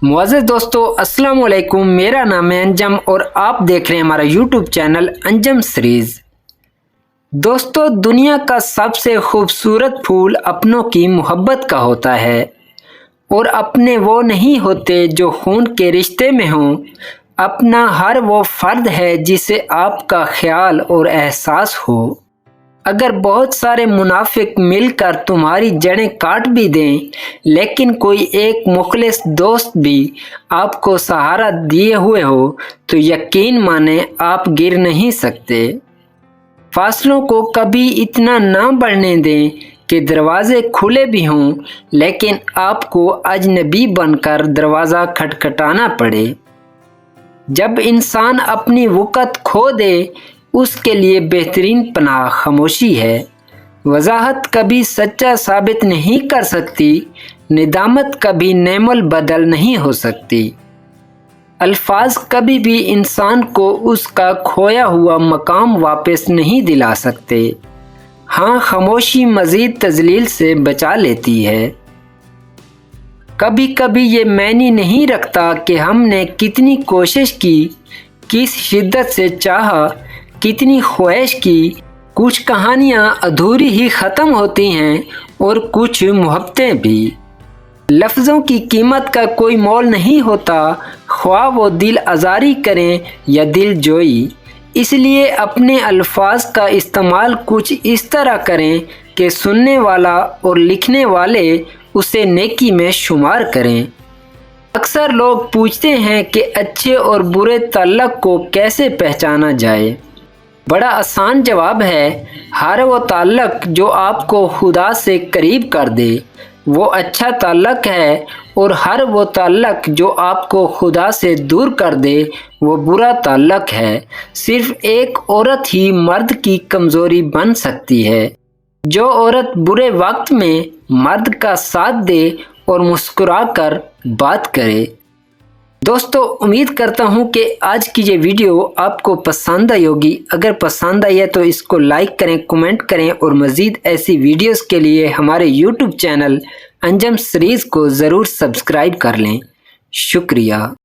معزز دوستو السلام علیکم، میرا نام ہے انجم اور آپ دیکھ رہے ہیں ہمارا یوٹیوب چینل انجم سیریز۔ دوستو دنیا کا سب سے خوبصورت پھول اپنوں کی محبت کا ہوتا ہے، اور اپنے وہ نہیں ہوتے جو خون کے رشتے میں ہوں۔ اپنا ہر وہ فرد ہے جسے آپ کا خیال اور احساس ہو۔ اگر بہت سارے منافق مل کر تمہاری جڑیں کاٹ بھی دیں، لیکن کوئی ایک مخلص دوست بھی آپ کو سہارا دیے ہوئے ہو تو یقین مانیں آپ گر نہیں سکتے۔ فاصلوں کو کبھی اتنا نہ بڑھنے دیں کہ دروازے کھلے بھی ہوں لیکن آپ کو اجنبی بن کر دروازہ کھٹکھٹانا پڑے۔ جب انسان اپنی وقت کھو دے اس کے لیے بہترین پناہ خاموشی ہے۔ وضاحت کبھی سچا ثابت نہیں کر سکتی، ندامت کبھی نعم البدل نہیں ہو سکتی۔ الفاظ کبھی بھی انسان کو اس کا کھویا ہوا مقام واپس نہیں دلا سکتے۔ ہاں، خاموشی مزید تذلیل سے بچا لیتی ہے۔ کبھی کبھی یہ معنی نہیں رکھتا کہ ہم نے کتنی کوشش کی، کس شدت سے چاہا، کتنی خواہش کی۔ کچھ کہانیاں ادھوری ہی ختم ہوتی ہیں اور کچھ محبتیں بھی۔ لفظوں کی قیمت کا کوئی مول نہیں ہوتا، خواہ وہ دل آزاری کریں یا دل جوئی۔ اس لیے اپنے الفاظ کا استعمال کچھ اس طرح کریں کہ سننے والا اور لکھنے والے اسے نیکی میں شمار کریں۔ اکثر لوگ پوچھتے ہیں کہ اچھے اور برے تعلق کو کیسے پہچانا جائے۔ بڑا آسان جواب ہے، ہر وہ تعلق جو آپ کو خدا سے قریب کر دے وہ اچھا تعلق ہے، اور ہر وہ تعلق جو آپ کو خدا سے دور کر دے وہ برا تعلق ہے۔ صرف ایک عورت ہی مرد کی کمزوری بن سکتی ہے، جو عورت برے وقت میں مرد کا ساتھ دے اور مسکرا کر بات کرے۔ دوستو امید کرتا ہوں کہ آج کی یہ ویڈیو آپ کو پسند آئی ہوگی۔ اگر پسند آئی ہے تو اس کو لائک کریں، کمنٹ کریں، اور مزید ایسی ویڈیوز کے لیے ہمارے یوٹیوب چینل انجم سیریز کو ضرور سبسکرائب کر لیں۔ شکریہ۔